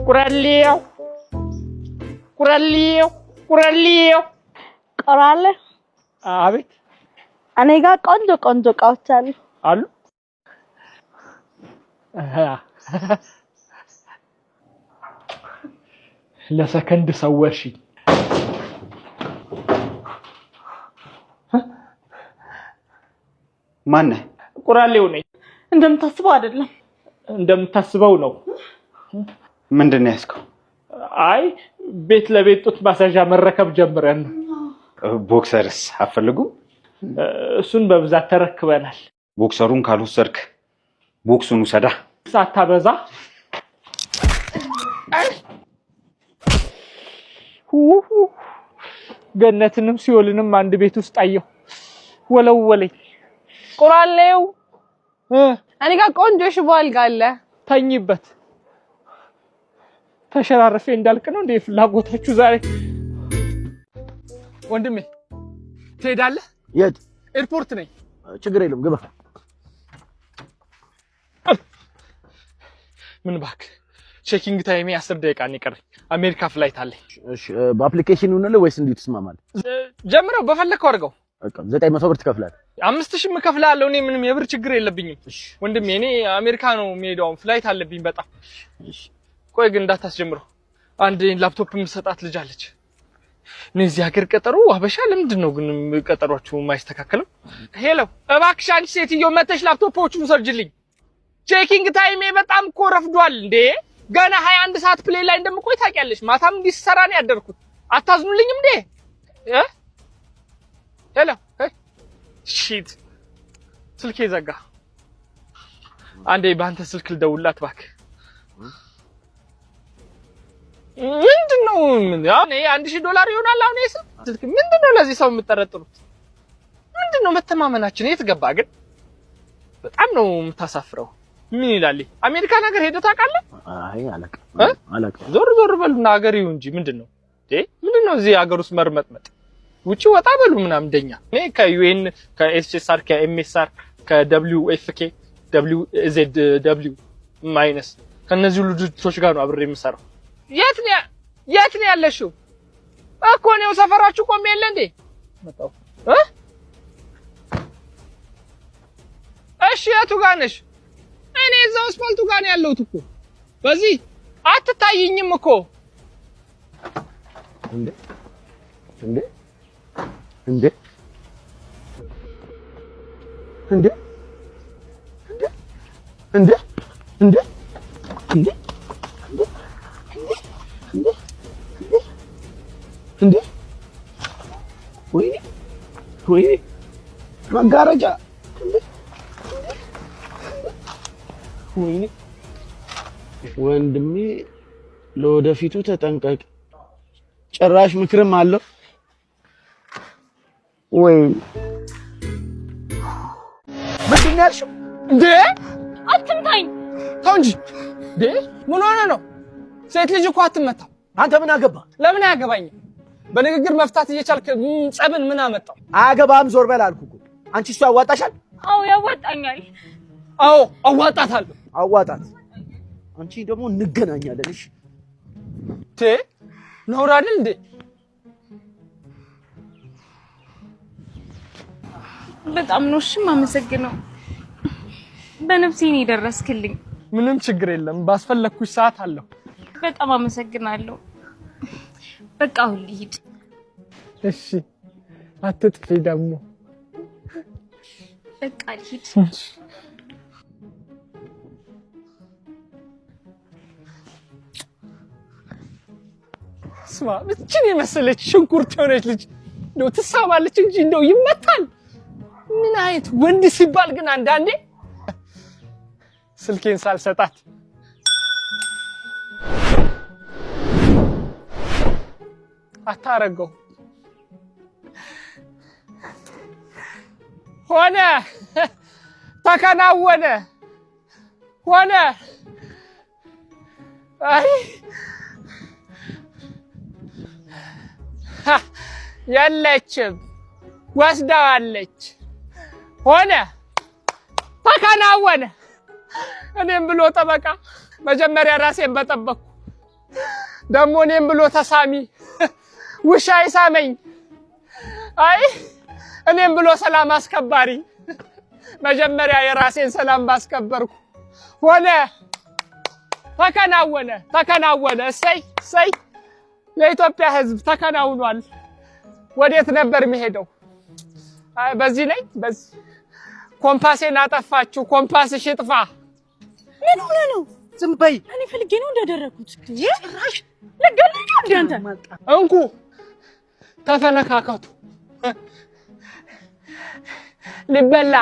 ቁራሌው ቆራለ አቤት እኔ ጋር ቆንጆ እቃዎች አሉ ለሰከንድ ሰወርሽ ማን ቁራሌው ነኝ እንደምታስበው አይደለም እንደምታስበው ነው ምንድነው ያስከው አይ ቤት ለቤት ጡት ማሳጃ መረከብ ጀምረን ቦክሰርስ አፈልጉ እሱን በብዛት ተረክበናል ቦክሰሩን ካልወሰድክ ቦክሱን ውሰዳ ሳታበዛ ገነትንም ሲኦልንም አንድ ቤት ውስጥ አየሁ ወለወለኝ ቁራሌው እኔ ጋር ቆንጆ ሽቦ አልጋ አለ ተኝበት ተሸራረፈ እንዳልክ ነው እንዴ ፍላጎታችሁ ዛሬ ወንድሜ ትሄዳለህ የት ኤርፖርት ነኝ ችግር የለም ግባ ምን ባክ ቼኪንግ ታይም 10 ደቂቃ ነው የቀረኝ አሜሪካ ፍላይት አለ እሺ በአፕሊኬሽን ነው ወይስ እንዴት ትስማማለህ ጀምረው በፈለከው አድርገው በቃ 900 ብር ትከፍላለህ 5000 ምከፍላለሁ እኔ ምንም የብር ችግር የለብኝም ወንድሜ እኔ አሜሪካ ነው የሚሄደው ፍላይት አለብኝ በጣም ቆይ ግን እንዳታስጀምረው አንድ ላፕቶፕ የምሰጣት ልጅ አለች እነዚህ ሀገር ቀጠሮ አበሻ ለምንድን ነው ግን ቀጠሯችሁ የማይስተካከለው ሄሎ እባክሽ አንቺ ሴትዮ መተሽ ላፕቶፖቹን ሰርጅልኝ ቼኪንግ ታይሜ በጣም ኮረፍዷል እንዴ ገና 21 ሰዓት ፕሌይ ላይ እንደምቆይ ታውቂያለሽ ማታም እንዲሰራ ነው ያደርኩት አታዝኑልኝም እንዴ ሄሎ ሺት ስልኬ ዘጋ አንዴ ባንተ ስልክ ልደውልላት እባክህ ምንድነው ያው $1000 ይሆናል አሁን ስልክ ምንድነው ለዚህ ሰው የምትጠረጥሩት ምንድነው መተማመናችን የት ገባ ግን በጣም ነው የምታሳፍረው ምን ይላል አሜሪካ ነገር ሄዶ ታውቃለህ አይ አለቀ ዞር በሉና ሀገር ይሁን እንጂ ምንድነው ምንድነው እዚህ ሀገር ውስጥ መርመጥመጥ ውጪ ወጣ በሉ ምናምን እንደኛ እኔ ከዩኤን ከኤስኤስአር ከኤምኤስአር ከደብሊውኤፍኬ ደብሊውዜድደብሊው ማይነስ ከነዚህ ሁሉ ድርጅቶች ጋር ነው አብሬ የምሰራው የት ነው ያለሽው እኮ ነው ሰፈራችሁ ቆሜ የለ እንዴ መጣው እሺ የቱ ጋር ነሽ እኔ እዛው አስፋልቱ ጋር ነው ያለሁት እኮ በዚህ አትታይኝም እኮ እንዴ ወይ መጋረጃ ወንድሜ ለወደፊቱ ተጠንቀቅ ጭራሽ ምክርም አለው ወይ ምንድን ያልሽው እንዴ አትምታኝ ተው እንጂ እንዴ ምን ሆነ ነው ሴት ልጅ እኮ አትመታም አንተ ምን አገባ ለምን አያገባኝ በንግግር መፍታት እየቻልክ ጸብን ምን አመጣው አያገባም ዞር በል አልኩ እኮ አንቺ እሱ ያዋጣሻል አዎ ያዋጣኛል አዎ አዋጣታለሁ አዋጣት አንቺ ደግሞ እንገናኛለን እሺ ነውር አይደል እንዴ በጣም ነው እሺ ማመሰግነው በነፍሴ ነው የደረስክልኝ ምንም ችግር የለም ባስፈለኩሽ ሰዓት አለሁ በጣም አመሰግናለሁ በቃ አሁን ልሂድ እሺ አትጥፊ ደግሞ በቃ ልሂድ ስማ እቺን የመሰለች ሽንኩርት የሆነች ልጅ ነው ትሳባለች እንጂ እንደው ይመታል ምን አይነት ወንድ ሲባል ግን አንዳንዴ ስልኬን ሳልሰጣት አታረገው ሆነ ተከናወነ ሆነ አይ የለችም ወስዳዋለች ሆነ ተከናወነ እኔም ብሎ ጠበቃ መጀመሪያ ራሴን በጠበቅኩ ደሞ እኔም ብሎ ተሳሚ ውሻ ይሳመኝ አይ እኔም ብሎ ሰላም አስከባሪ መጀመሪያ የራሴን ሰላም ባስከበርኩ ሆነ ተከናወነ እሰይ ለኢትዮጵያ ህዝብ ተከናውኗል ወዴት ነበር የሚሄደው አይ በዚህ ኮምፓሴን አጠፋችሁ ኮምፓስሽ ይጥፋ ምን ሆነ ነው ዝም በይ እኔ ፈልጌ ነው እንዳደረኩት ጭራሽ ለገልኝ አንተ እንኩ ተፈነካከቱ ሊበላ